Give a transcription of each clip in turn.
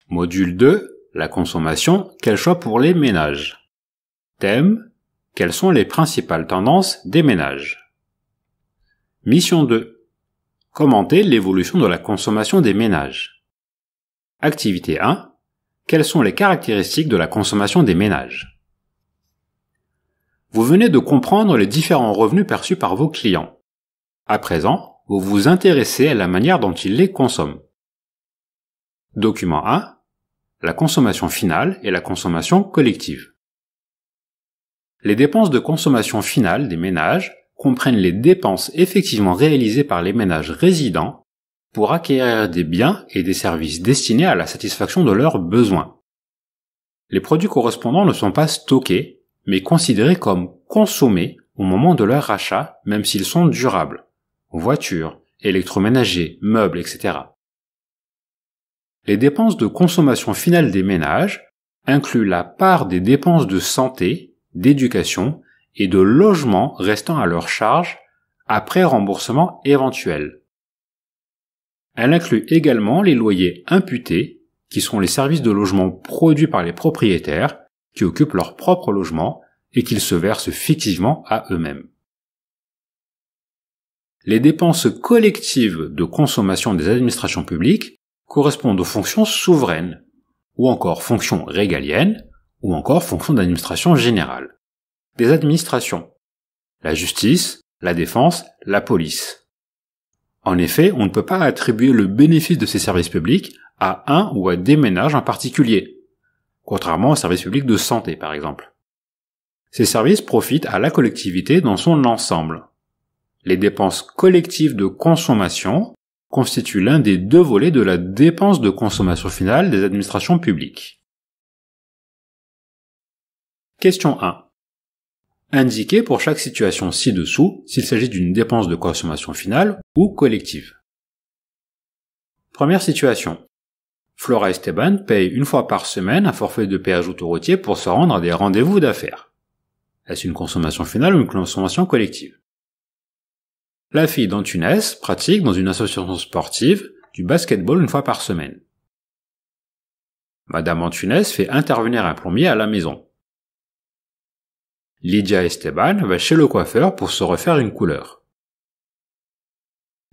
Module 2, la consommation, quel choix pour les ménages. Thème, quelles sont les principales tendances des ménages. Mission 2, commenter l'évolution de la consommation des ménages. Activité 1, quelles sont les caractéristiques de la consommation des ménages. Vous venez de comprendre les différents revenus perçus par vos clients. À présent, vous vous intéressez à la manière dont ils les consomment. Document 1, la consommation finale et la consommation collective. Les dépenses de consommation finale des ménages comprennent les dépenses effectivement réalisées par les ménages résidents pour acquérir des biens et des services destinés à la satisfaction de leurs besoins. Les produits correspondants ne sont pas stockés, mais considérés comme consommés au moment de leur achat, même s'ils sont durables. Voitures, électroménagers, meubles, etc. Les dépenses de consommation finale des ménages incluent la part des dépenses de santé, d'éducation et de logement restant à leur charge après remboursement éventuel. Elle inclut également les loyers imputés, qui sont les services de logement produits par les propriétaires qui occupent leur propre logement et qu'ils se versent fictivement à eux-mêmes. Les dépenses collectives de consommation des administrations publiques correspondent aux fonctions souveraines, ou encore fonctions régaliennes, ou encore fonctions d'administration générale. Des administrations, la justice, la défense, la police. En effet, on ne peut pas attribuer le bénéfice de ces services publics à un ou à des ménages en particulier, contrairement aux services publics de santé par exemple. Ces services profitent à la collectivité dans son ensemble. Les dépenses collectives de consommation constituent l'un des deux volets de la dépense de consommation finale des administrations publiques. Question 1. Indiquez pour chaque situation ci-dessous s'il s'agit d'une dépense de consommation finale ou collective. Première situation. Flora Esteban paye une fois par semaine un forfait de péage autoroutier pour se rendre à des rendez-vous d'affaires. Est-ce une consommation finale ou une consommation collective? La fille d'Antunes pratique dans une association sportive du basketball une fois par semaine. Madame Antunes fait intervenir un plombier à la maison. Lydia Esteban va chez le coiffeur pour se refaire une couleur.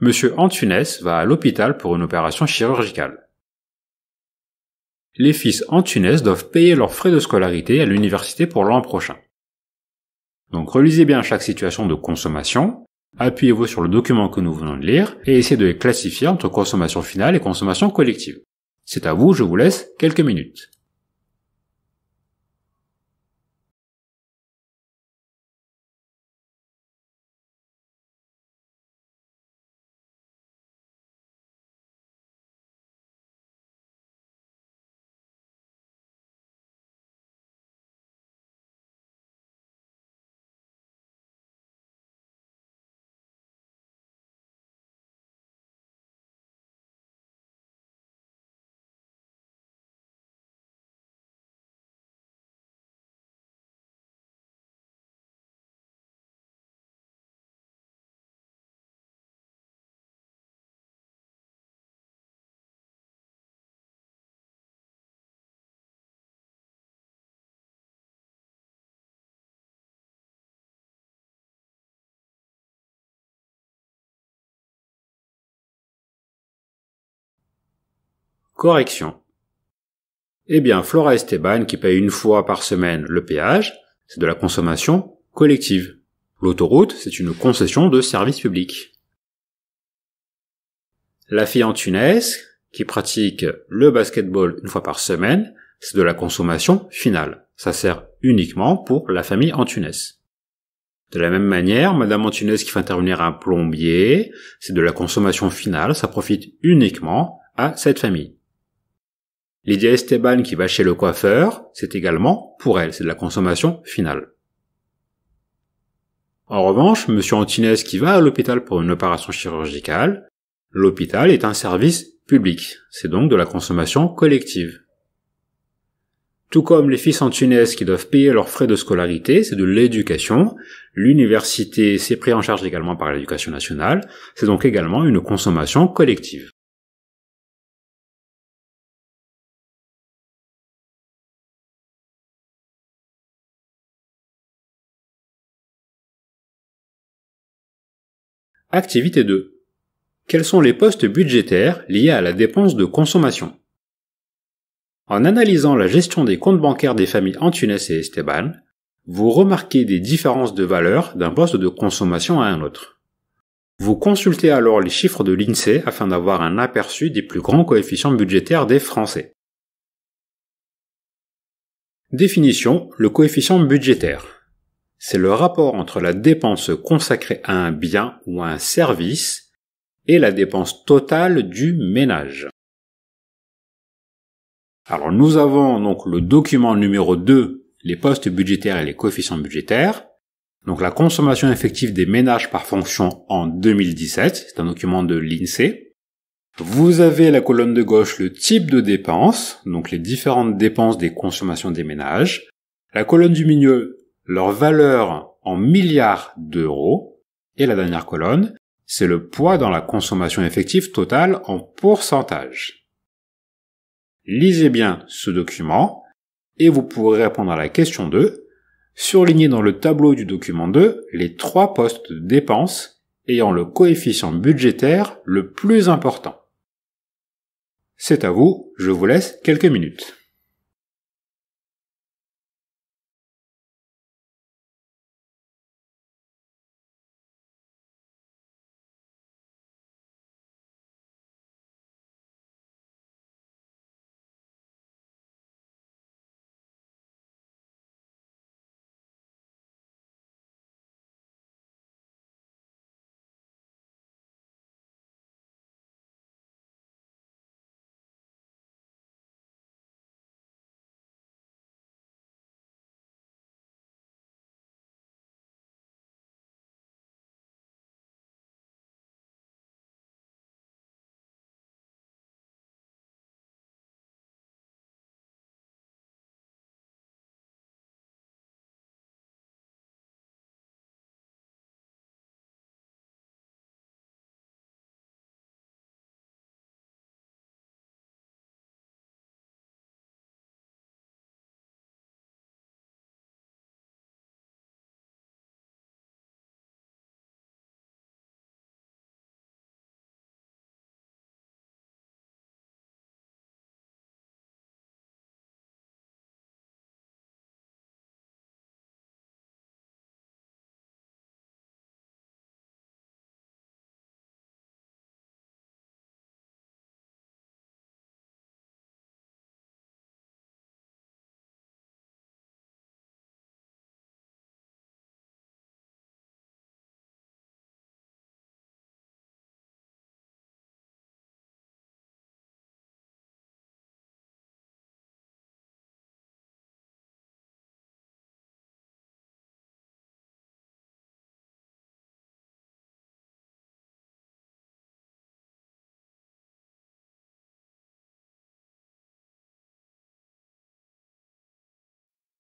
Monsieur Antunes va à l'hôpital pour une opération chirurgicale. Les fils Antunes doivent payer leurs frais de scolarité à l'université pour l'an prochain. Donc relisez bien chaque situation de consommation, appuyez-vous sur le document que nous venons de lire et essayez de les classifier entre consommation finale et consommation collective. C'est à vous, je vous laisse quelques minutes. Correction. Eh bien, Flora Esteban qui paye une fois par semaine le péage, c'est de la consommation collective. L'autoroute, c'est une concession de service public. La fille Antunes qui pratique le basketball une fois par semaine, c'est de la consommation finale. Ça sert uniquement pour la famille Antunes. De la même manière, Madame Antunes qui fait intervenir un plombier, c'est de la consommation finale, ça profite uniquement à cette famille. Lydia Esteban qui va chez le coiffeur, c'est également pour elle, c'est de la consommation finale. En revanche, Monsieur Antunes qui va à l'hôpital pour une opération chirurgicale, l'hôpital est un service public, c'est donc de la consommation collective. Tout comme les fils Antunes qui doivent payer leurs frais de scolarité, c'est de l'éducation, l'université c'est pris en charge également par l'éducation nationale, c'est donc également une consommation collective. Activité 2. Quels sont les postes budgétaires liés à la dépense de consommation? En analysant la gestion des comptes bancaires des familles Antunes et Esteban, vous remarquez des différences de valeur d'un poste de consommation à un autre. Vous consultez alors les chiffres de l'INSEE afin d'avoir un aperçu des plus grands coefficients budgétaires des Français. Définition, le coefficient budgétaire. C'est le rapport entre la dépense consacrée à un bien ou à un service et la dépense totale du ménage. Alors nous avons donc le document numéro 2, les postes budgétaires et les coefficients budgétaires. Donc la consommation effective des ménages par fonction en 2017, c'est un document de l'INSEE. Vous avez la colonne de gauche le type de dépenses, donc les différentes dépenses des consommations des ménages. La colonne du milieu, leur valeur en milliards d'euros. Et la dernière colonne, c'est le poids dans la consommation effective totale en pourcentage. Lisez bien ce document et vous pourrez répondre à la question 2. Surlignez dans le tableau du document 2 les 3 postes de dépenses ayant le coefficient budgétaire le plus important. C'est à vous, je vous laisse quelques minutes.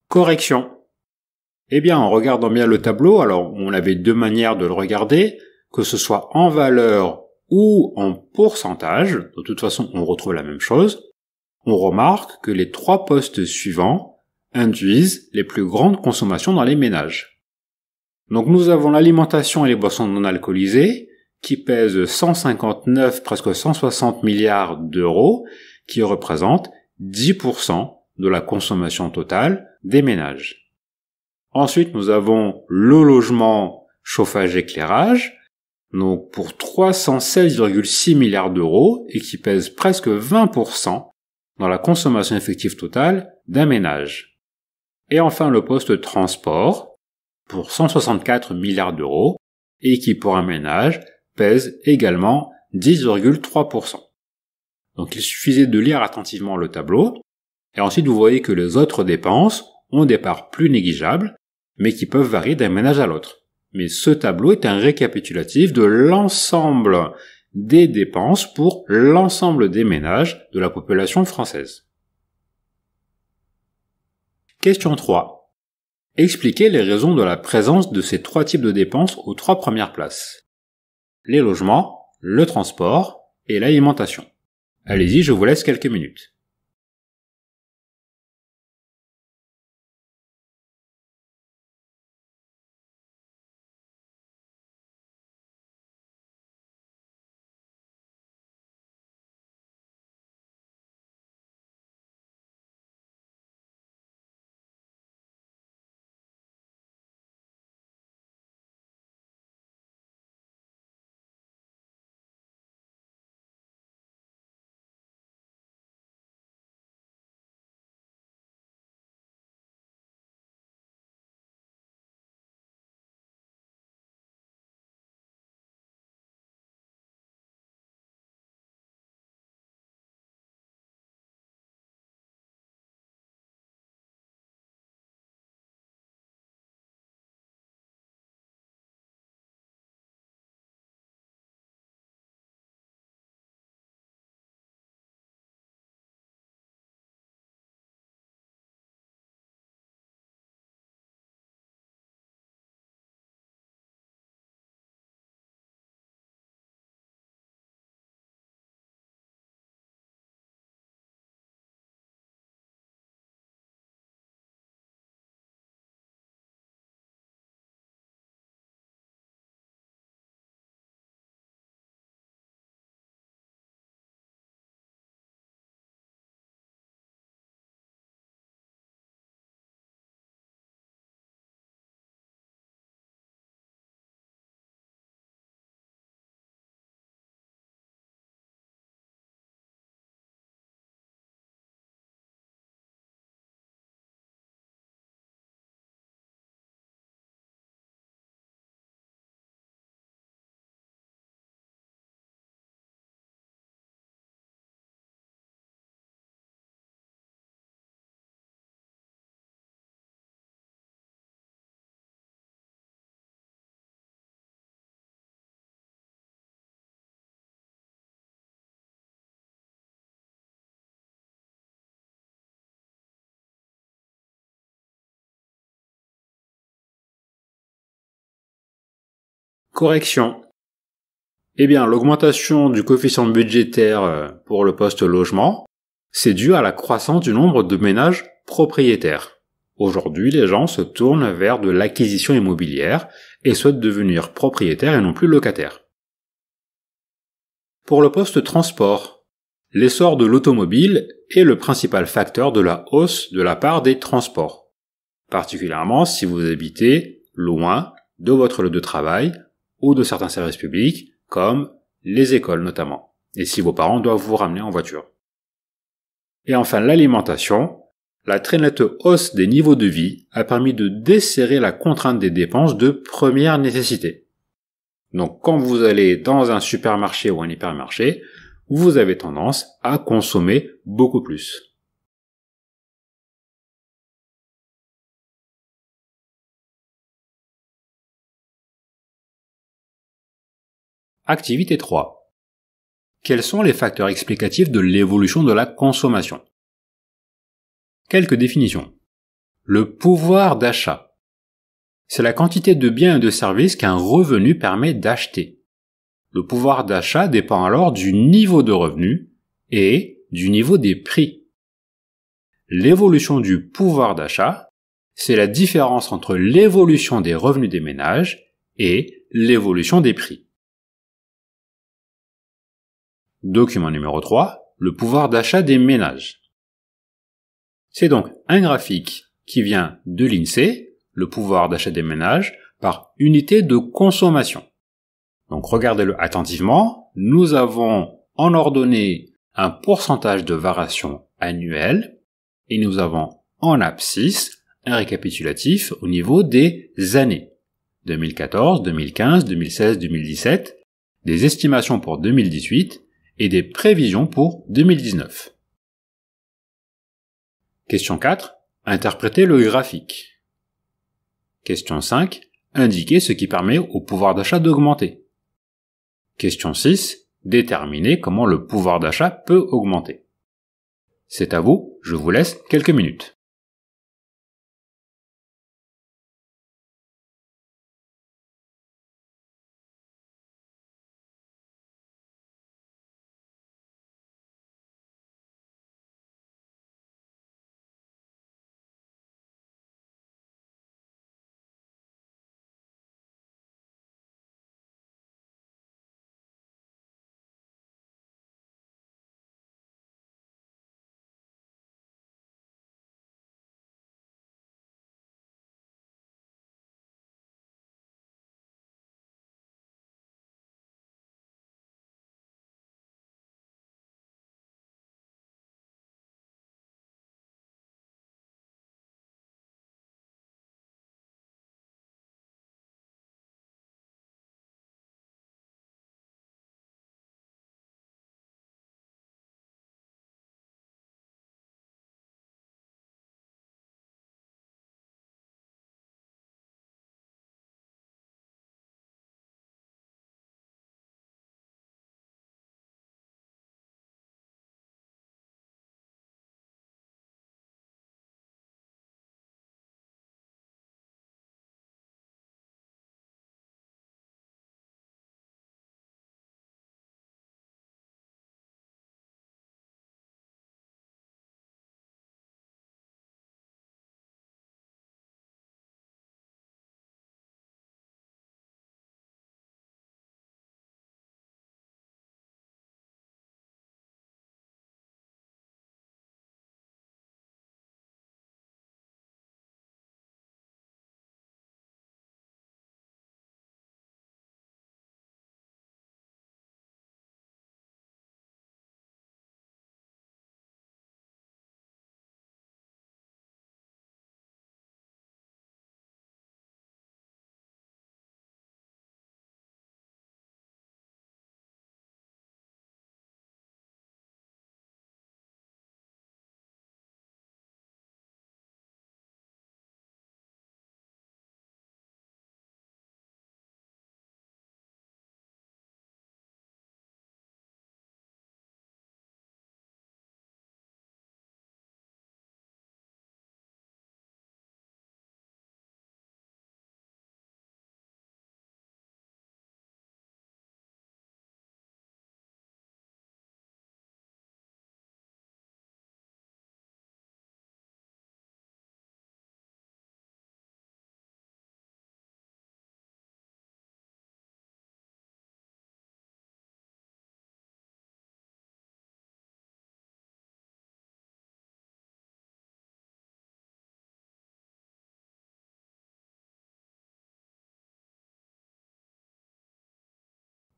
Correction. Eh bien, en regardant bien le tableau, alors on avait 2 manières de le regarder, que ce soit en valeur ou en pourcentage, de toute façon on retrouve la même chose. On remarque que les 3 postes suivants induisent les plus grandes consommations dans les ménages. Donc nous avons l'alimentation et les boissons non alcoolisées, qui pèsent 159, presque 160 milliards d'euros, qui représentent 10% de la consommation totale des ménages. Ensuite, nous avons le logement, chauffage, éclairage, donc pour 316,6 milliards d'euros et qui pèse presque 20% dans la consommation effective totale d'un ménage. Et enfin, le poste transport, pour 164 milliards d'euros et qui, pour un ménage, pèse également 10,3%. Donc il suffisait de lire attentivement le tableau, et ensuite vous voyez que les autres dépenses ont des parts plus négligeables, mais qui peuvent varier d'un ménage à l'autre. Mais ce tableau est un récapitulatif de l'ensemble des dépenses pour l'ensemble des ménages de la population française. Question 3. Expliquez les raisons de la présence de ces 3 types de dépenses aux 3 premières places. Les logements, le transport et l'alimentation. Allez-y, je vous laisse quelques minutes. Correction. Eh bien, l'augmentation du coefficient budgétaire pour le poste logement, c'est dû à la croissance du nombre de ménages propriétaires. Aujourd'hui, les gens se tournent vers de l'acquisition immobilière et souhaitent devenir propriétaires et non plus locataires. Pour le poste transport, l'essor de l'automobile est le principal facteur de la hausse de la part des transports, particulièrement si vous habitez loin de votre lieu de travail ou de certains services publics, comme les écoles notamment, et si vos parents doivent vous ramener en voiture. Et enfin, l'alimentation. La très nette hausse des niveaux de vie a permis de desserrer la contrainte des dépenses de première nécessité. Donc quand vous allez dans un supermarché ou un hypermarché, vous avez tendance à consommer beaucoup plus. Activité 3. Quels sont les facteurs explicatifs de l'évolution de la consommation ? Quelques définitions. Le pouvoir d'achat. C'est la quantité de biens et de services qu'un revenu permet d'acheter. Le pouvoir d'achat dépend alors du niveau de revenu et du niveau des prix. L'évolution du pouvoir d'achat, c'est la différence entre l'évolution des revenus des ménages et l'évolution des prix. Document numéro 3, le pouvoir d'achat des ménages. C'est donc un graphique qui vient de l'INSEE, le pouvoir d'achat des ménages, par unité de consommation. Donc regardez-le attentivement, nous avons en ordonnée un pourcentage de variation annuelle et nous avons en abscisse un récapitulatif au niveau des années 2014, 2015, 2016, 2017, des estimations pour 2018 et des prévisions pour 2019. Question 4. Interprétez le graphique. Question 5. Indiquez ce qui permet au pouvoir d'achat d'augmenter. Question 6. Déterminez comment le pouvoir d'achat peut augmenter. C'est à vous, je vous laisse quelques minutes.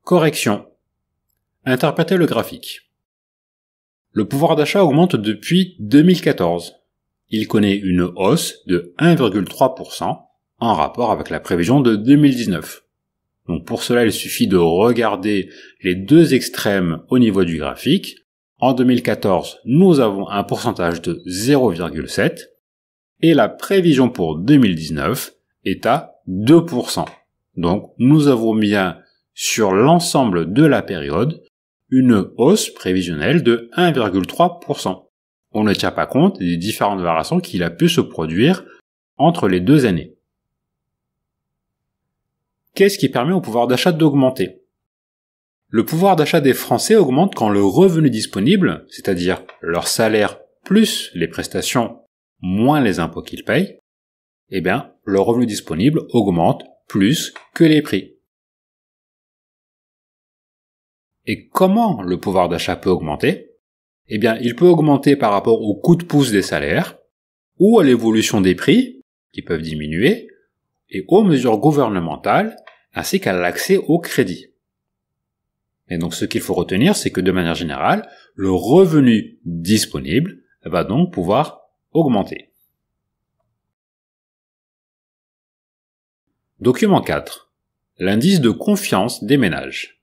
Correction. Interprétez le graphique. Le pouvoir d'achat augmente depuis 2014. Il connaît une hausse de 1,3% en rapport avec la prévision de 2019. Donc pour cela, il suffit de regarder les deux extrêmes au niveau du graphique. En 2014, nous avons un pourcentage de 0,7 et la prévision pour 2019 est à 2%. Donc nous avons bien sur l'ensemble de la période une hausse prévisionnelle de 1,3%. On ne tient pas compte des différentes variations qu'il a pu se produire entre les deux années. Qu'est-ce qui permet au pouvoir d'achat d'augmenter ? Le pouvoir d'achat des Français augmente quand le revenu disponible, c'est-à-dire leur salaire plus les prestations moins les impôts qu'ils payent, le revenu disponible augmente plus que les prix. Et comment le pouvoir d'achat peut augmenter ? Il peut augmenter par rapport au coup de pouce des salaires, ou à l'évolution des prix, qui peuvent diminuer, et aux mesures gouvernementales, ainsi qu'à l'accès au crédit. Et donc ce qu'il faut retenir, c'est que de manière générale, le revenu disponible va donc pouvoir augmenter. Document 4. L'indice de confiance des ménages.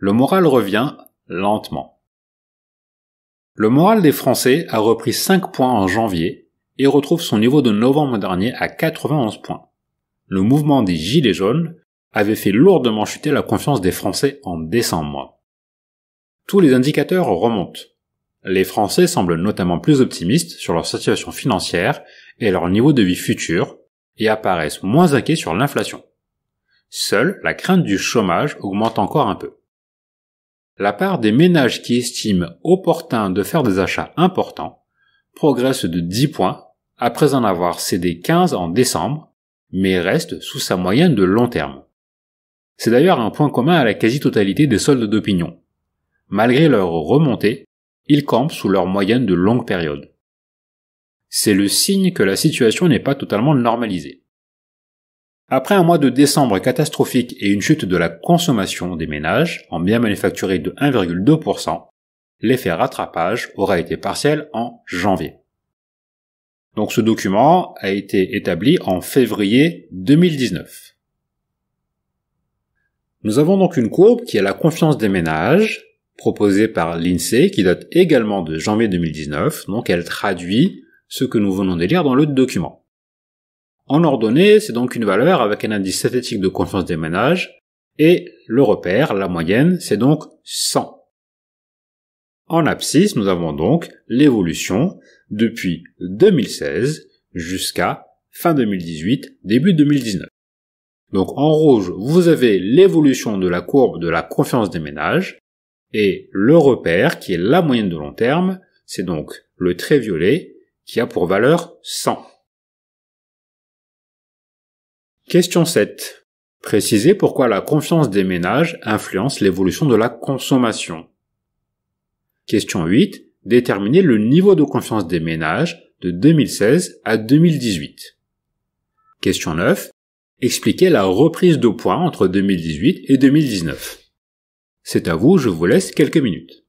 Le moral revient lentement. Le moral des Français a repris 5 points en janvier et retrouve son niveau de novembre dernier à 91 points. Le mouvement des Gilets jaunes avait fait lourdement chuter la confiance des Français en décembre. Tous les indicateurs remontent. Les Français semblent notamment plus optimistes sur leur situation financière et leur niveau de vie futur et apparaissent moins inquiets sur l'inflation. Seule la crainte du chômage augmente encore un peu. La part des ménages qui estiment opportun de faire des achats importants progresse de 10 points après en avoir cédé 15 en décembre, mais reste sous sa moyenne de long terme. C'est d'ailleurs un point commun à la quasi-totalité des soldes d'opinion. Malgré leur remontée, ils campent sous leur moyenne de longue période. C'est le signe que la situation n'est pas totalement normalisée. Après un mois de décembre catastrophique et une chute de la consommation des ménages en biens manufacturés de 1,2%, l'effet rattrapage aura été partiel en janvier. Donc ce document a été établi en février 2019. Nous avons donc une courbe qui est la confiance des ménages, proposée par l'INSEE, qui date également de janvier 2019, donc elle traduit ce que nous venons de lire dans le document. En ordonnée, c'est donc une valeur avec un indice synthétique de confiance des ménages, et le repère, la moyenne, c'est donc 100. En abscisse, nous avons donc l'évolution depuis 2016 jusqu'à fin 2018, début 2019. Donc en rouge, vous avez l'évolution de la courbe de la confiance des ménages, et le repère, qui est la moyenne de long terme, c'est donc le trait violet, qui a pour valeur 100. Question 7. Précisez pourquoi la confiance des ménages influence l'évolution de la consommation. Question 8. Déterminez le niveau de confiance des ménages de 2016 à 2018. Question 9. Expliquez la reprise de points entre 2018 et 2019. C'est à vous, je vous laisse quelques minutes.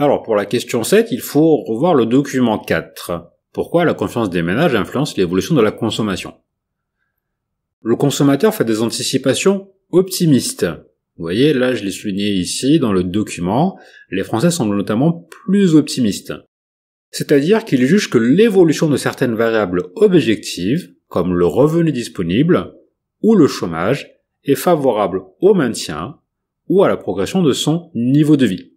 Alors pour la question 7, il faut revoir le document 4. Pourquoi la confiance des ménages influence l'évolution de la consommation? Le consommateur fait des anticipations optimistes. Vous voyez, là je l'ai souligné ici dans le document, les Français semblent notamment plus optimistes. C'est-à-dire qu'ils jugent que l'évolution de certaines variables objectives, comme le revenu disponible ou le chômage, est favorable au maintien ou à la progression de son niveau de vie.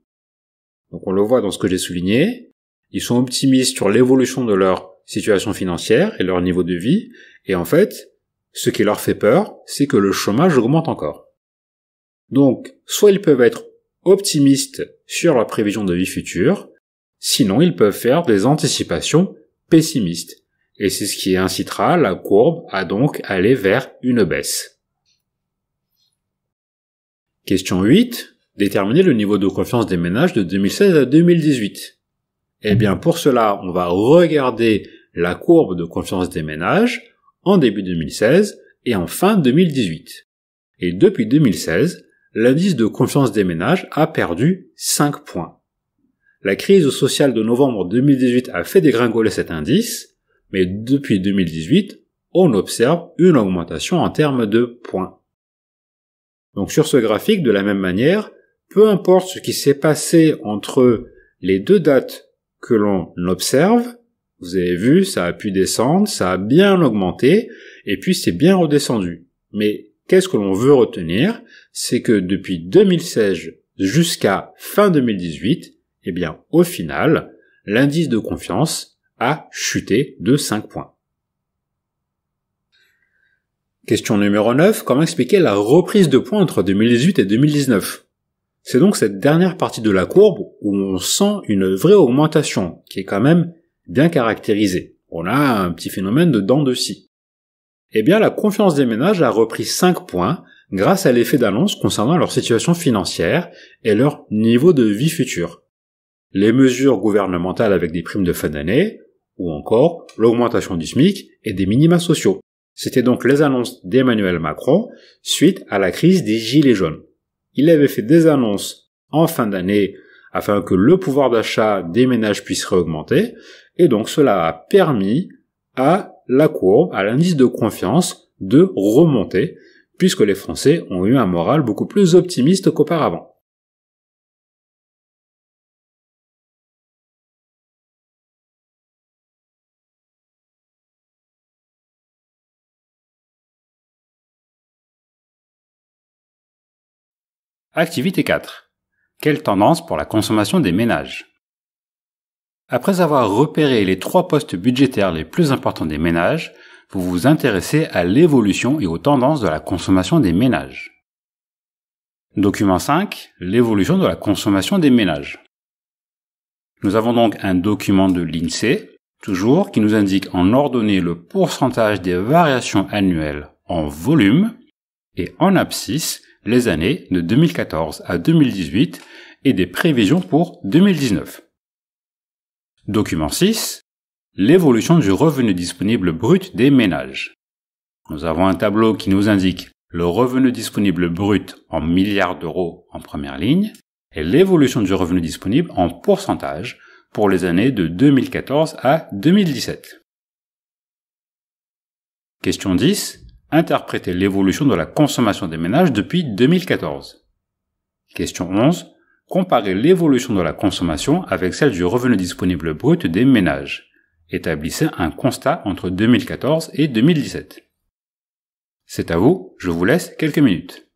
Donc on le voit dans ce que j'ai souligné, ils sont optimistes sur l'évolution de leur situation financière et leur niveau de vie, et en fait, ce qui leur fait peur, c'est que le chômage augmente encore. Donc, soit ils peuvent être optimistes sur leur prévision de vie future, sinon ils peuvent faire des anticipations pessimistes. Et c'est ce qui incitera la courbe à donc aller vers une baisse. Question 8. Déterminer le niveau de confiance des ménages de 2016 à 2018. Eh bien, pour cela, on va regarder la courbe de confiance des ménages en début 2016 et en fin 2018. Et depuis 2016, l'indice de confiance des ménages a perdu 5 points. La crise sociale de novembre 2018 a fait dégringoler cet indice, mais depuis 2018, on observe une augmentation en termes de points. Donc sur ce graphique, de la même manière, peu importe ce qui s'est passé entre les deux dates que l'on observe, vous avez vu, ça a pu descendre, ça a bien augmenté, et puis c'est bien redescendu. Mais qu'est-ce que l'on veut retenir? C'est que depuis 2016 jusqu'à fin 2018, eh bien, au final, l'indice de confiance a chuté de 5 points. Question numéro 9. Comment expliquer la reprise de points entre 2018 et 2019? C'est donc cette dernière partie de la courbe où on sent une vraie augmentation, qui est quand même bien caractérisée. On a un petit phénomène de dents de scie. Eh bien, la confiance des ménages a repris 5 points grâce à l'effet d'annonce concernant leur situation financière et leur niveau de vie futur. Les mesures gouvernementales avec des primes de fin d'année, ou encore l'augmentation du SMIC et des minima sociaux. C'était donc les annonces d'Emmanuel Macron suite à la crise des Gilets jaunes. Il avait fait des annonces en fin d'année afin que le pouvoir d'achat des ménages puisse réaugmenter, et donc cela a permis à la courbe, à l'indice de confiance, de remonter, puisque les Français ont eu un moral beaucoup plus optimiste qu'auparavant. Activité 4. Quelle tendance pour la consommation des ménages? Après avoir repéré les 3 postes budgétaires les plus importants des ménages, vous vous intéressez à l'évolution et aux tendances de la consommation des ménages. Document 5. L'évolution de la consommation des ménages. Nous avons donc un document de l'INSEE, toujours, qui nous indique en ordonnée le pourcentage des variations annuelles en volume et en abscisse les années de 2014 à 2018 et des prévisions pour 2019. Document 6. L'évolution du revenu disponible brut des ménages. Nous avons un tableau qui nous indique le revenu disponible brut en milliards d'euros en première ligne et l'évolution du revenu disponible en pourcentage pour les années de 2014 à 2017. Question 10. Interpréter l'évolution de la consommation des ménages depuis 2014. Question 11. Comparer l'évolution de la consommation avec celle du revenu disponible brut des ménages. Établissez un constat entre 2014 et 2017. C'est à vous, je vous laisse quelques minutes.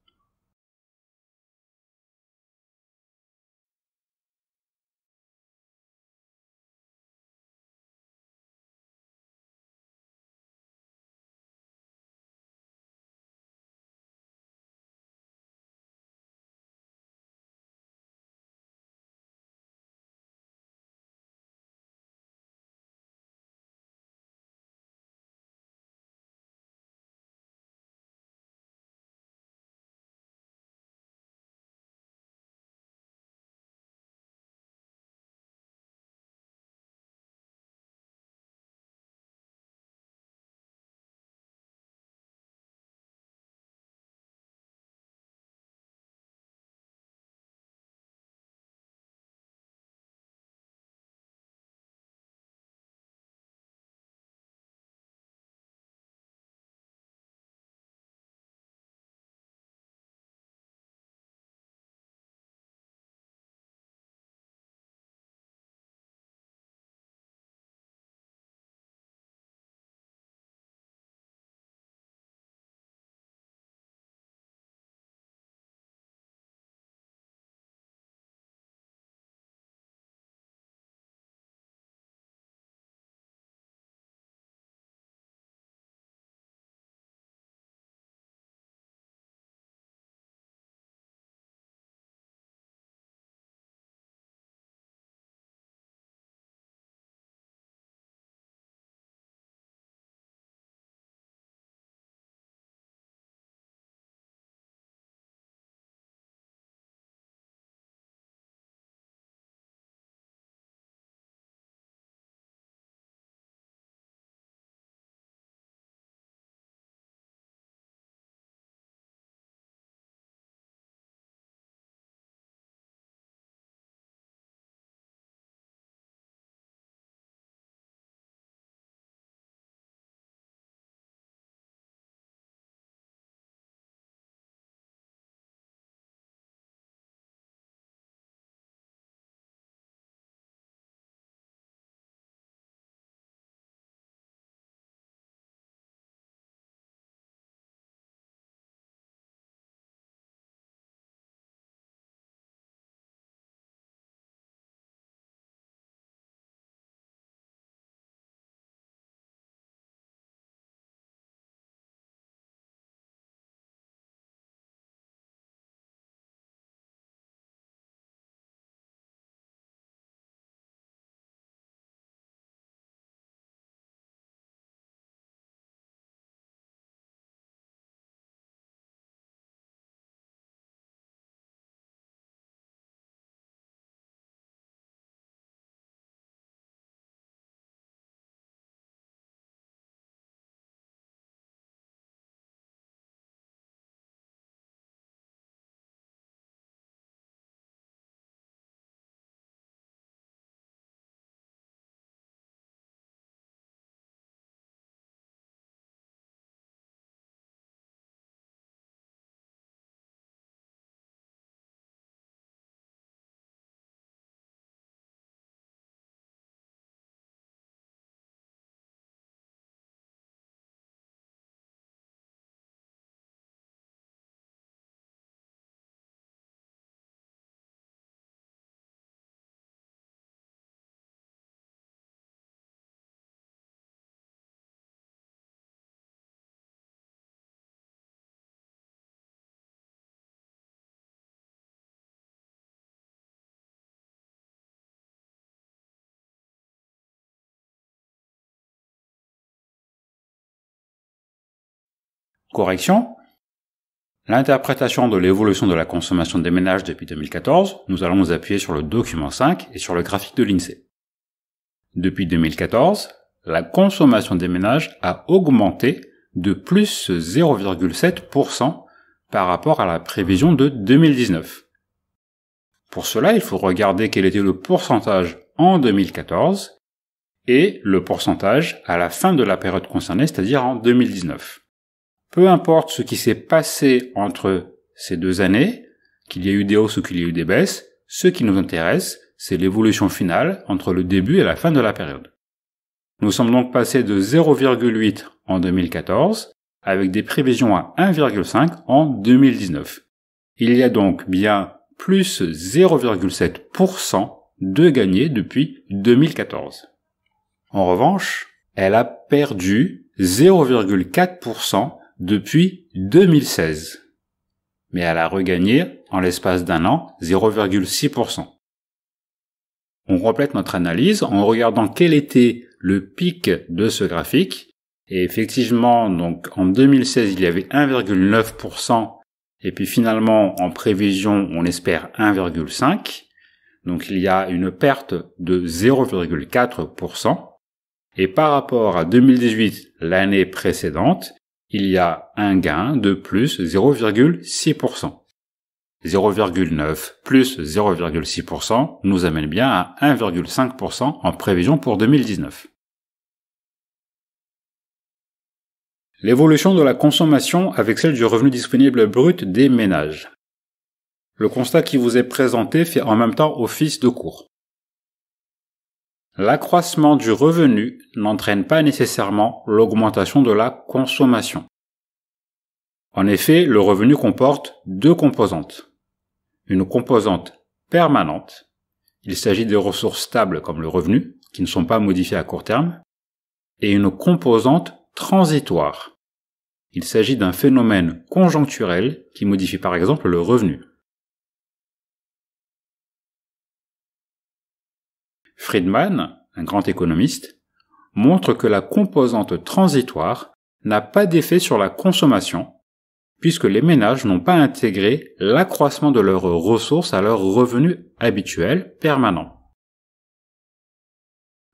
Correction. L'interprétation de l'évolution de la consommation des ménages depuis 2014, nous allons nous appuyer sur le document 5 et sur le graphique de l'INSEE. Depuis 2014, la consommation des ménages a augmenté de plus 0,7% par rapport à la prévision de 2019. Pour cela, il faut regarder quel était le pourcentage en 2014 et le pourcentage à la fin de la période concernée, c'est-à-dire en 2019. Peu importe ce qui s'est passé entre ces deux années, qu'il y ait eu des hausses ou qu'il y ait eu des baisses, ce qui nous intéresse, c'est l'évolution finale entre le début et la fin de la période. Nous sommes donc passés de 0,8 en 2014 avec des prévisions à 1,5 en 2019. Il y a donc bien plus 0,7% de gagné depuis 2014. En revanche, elle a perdu 0,4% depuis 2016. Mais elle a regagné, en l'espace d'un an, 0,6%. On complète notre analyse en regardant quel était le pic de ce graphique. Et effectivement, donc, en 2016, il y avait 1,9%. Et puis finalement, en prévision, on espère 1,5%. Donc il y a une perte de 0,4%. Et par rapport à 2018, l'année précédente, il y a un gain de plus 0,6%. 0,9 plus 0,6% nous amène bien à 1,5% en prévision pour 2019. L'évolution de la consommation avec celle du revenu disponible brut des ménages. Le constat qui vous est présenté fait en même temps office de cours. L'accroissement du revenu n'entraîne pas nécessairement l'augmentation de la consommation. En effet, le revenu comporte deux composantes. Une composante permanente, il s'agit des ressources stables comme le revenu, qui ne sont pas modifiées à court terme, et une composante transitoire. Il s'agit d'un phénomène conjoncturel qui modifie par exemple le revenu. Friedman, un grand économiste, montre que la composante transitoire n'a pas d'effet sur la consommation, puisque les ménages n'ont pas intégré l'accroissement de leurs ressources à leur revenu habituel permanent.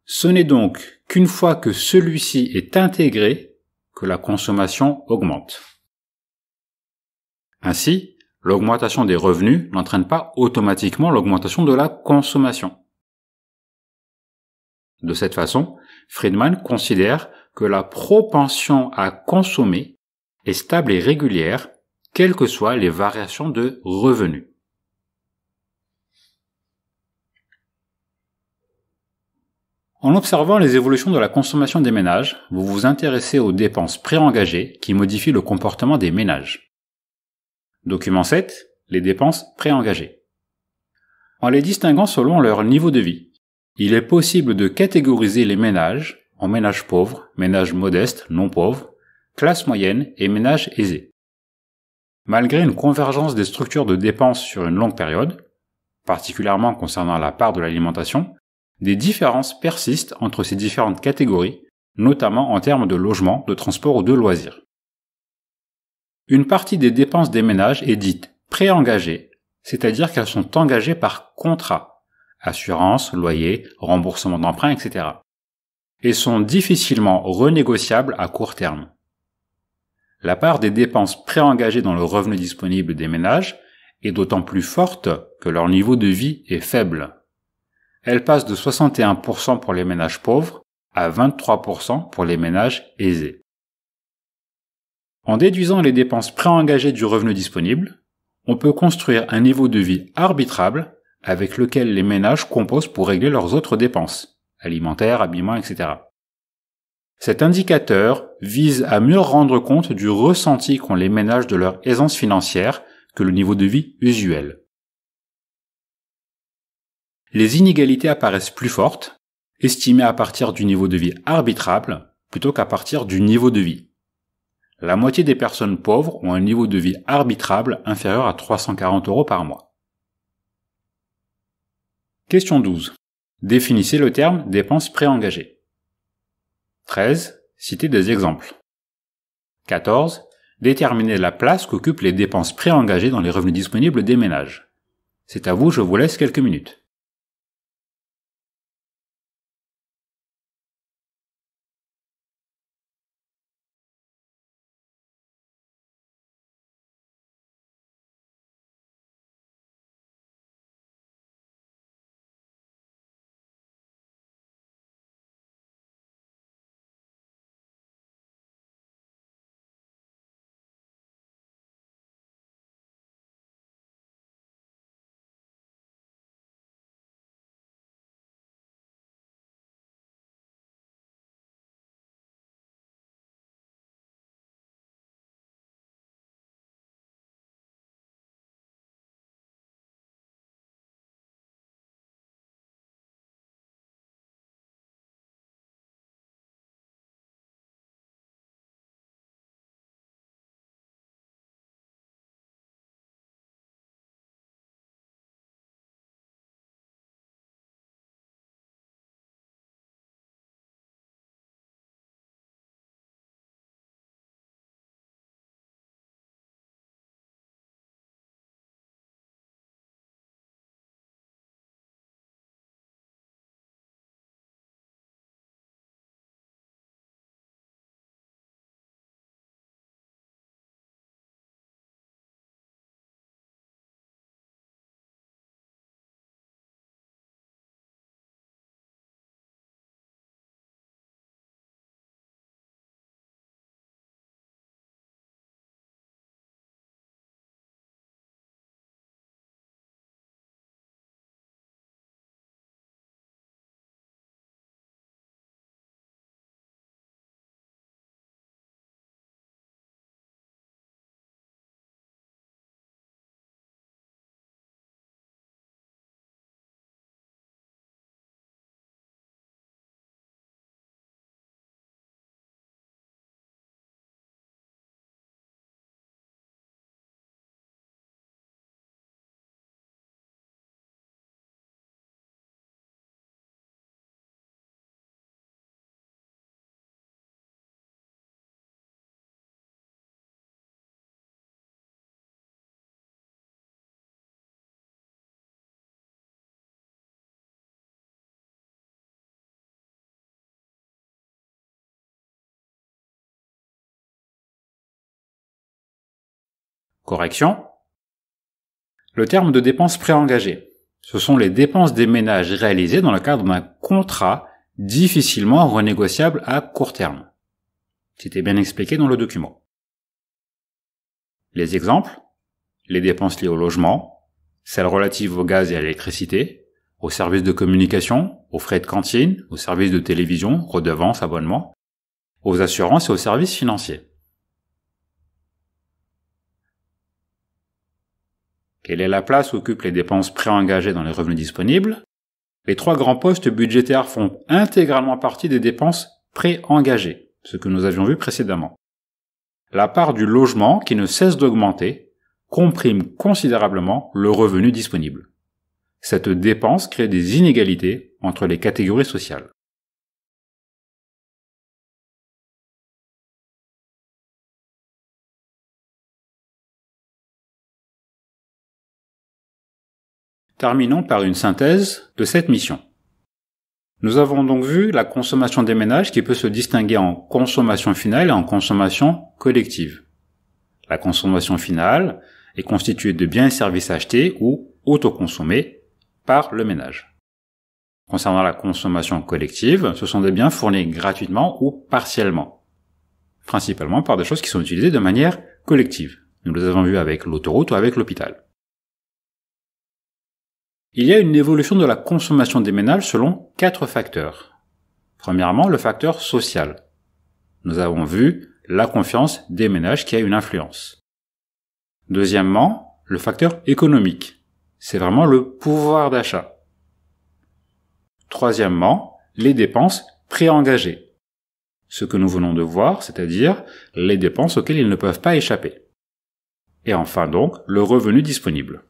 Ce n'est donc qu'une fois que celui-ci est intégré que la consommation augmente. Ainsi, l'augmentation des revenus n'entraîne pas automatiquement l'augmentation de la consommation. De cette façon, Friedman considère que la propension à consommer est stable et régulière, quelles que soient les variations de revenus. En observant les évolutions de la consommation des ménages, vous vous intéressez aux dépenses préengagées qui modifient le comportement des ménages. Document 7. Les dépenses préengagées. En les distinguant selon leur niveau de vie, il est possible de catégoriser les ménages en ménages pauvres, ménages modestes, non pauvres, classe moyenne et ménages aisés. Malgré une convergence des structures de dépenses sur une longue période, particulièrement concernant la part de l'alimentation, des différences persistent entre ces différentes catégories, notamment en termes de logement, de transport ou de loisirs. Une partie des dépenses des ménages est dite préengagée, c'est-à-dire qu'elles sont engagées par contrat, assurance, loyer, remboursement d'emprunt, etc., et sont difficilement renégociables à court terme. La part des dépenses préengagées dans le revenu disponible des ménages est d'autant plus forte que leur niveau de vie est faible. Elle passe de 61% pour les ménages pauvres à 23% pour les ménages aisés. En déduisant les dépenses préengagées du revenu disponible, on peut construire un niveau de vie arbitrable avec lequel les ménages composent pour régler leurs autres dépenses, alimentaires, habillement, etc. Cet indicateur vise à mieux rendre compte du ressenti qu'ont les ménages de leur aisance financière que le niveau de vie usuel. Les inégalités apparaissent plus fortes, estimées à partir du niveau de vie arbitrable plutôt qu'à partir du niveau de vie. La moitié des personnes pauvres ont un niveau de vie arbitrable inférieur à 340 € par mois. Question 12. Définissez le terme dépenses préengagées. 13. Citez des exemples. 14. Déterminez la place qu'occupent les dépenses préengagées dans les revenus disponibles des ménages. C'est à vous, je vous laisse quelques minutes. Correction. Le terme de dépenses préengagées. Ce sont les dépenses des ménages réalisées dans le cadre d'un contrat difficilement renégociable à court terme. C'était bien expliqué dans le document. Les exemples, les dépenses liées au logement, celles relatives au gaz et à l'électricité, aux services de communication, aux frais de cantine, aux services de télévision, redevances, abonnements, aux assurances et aux services financiers. Quelle est la place qu'occupent les dépenses préengagées dans les revenus disponibles? Les trois grands postes budgétaires font intégralement partie des dépenses préengagées, ce que nous avions vu précédemment. La part du logement, qui ne cesse d'augmenter, comprime considérablement le revenu disponible. Cette dépense crée des inégalités entre les catégories sociales. Terminons par une synthèse de cette mission. Nous avons donc vu la consommation des ménages qui peut se distinguer en consommation finale et en consommation collective. La consommation finale est constituée de biens et services achetés ou autoconsommés par le ménage. Concernant la consommation collective, ce sont des biens fournis gratuitement ou partiellement, principalement par des choses qui sont utilisées de manière collective. Nous les avons vu avec l'autoroute ou avec l'hôpital. Il y a une évolution de la consommation des ménages selon 4 facteurs. Premièrement, le facteur social. Nous avons vu la confiance des ménages qui a une influence. Deuxièmement, le facteur économique. C'est vraiment le pouvoir d'achat. Troisièmement, les dépenses préengagées. Ce que nous venons de voir, c'est-à-dire les dépenses auxquelles ils ne peuvent pas échapper. Et enfin donc, le revenu disponible.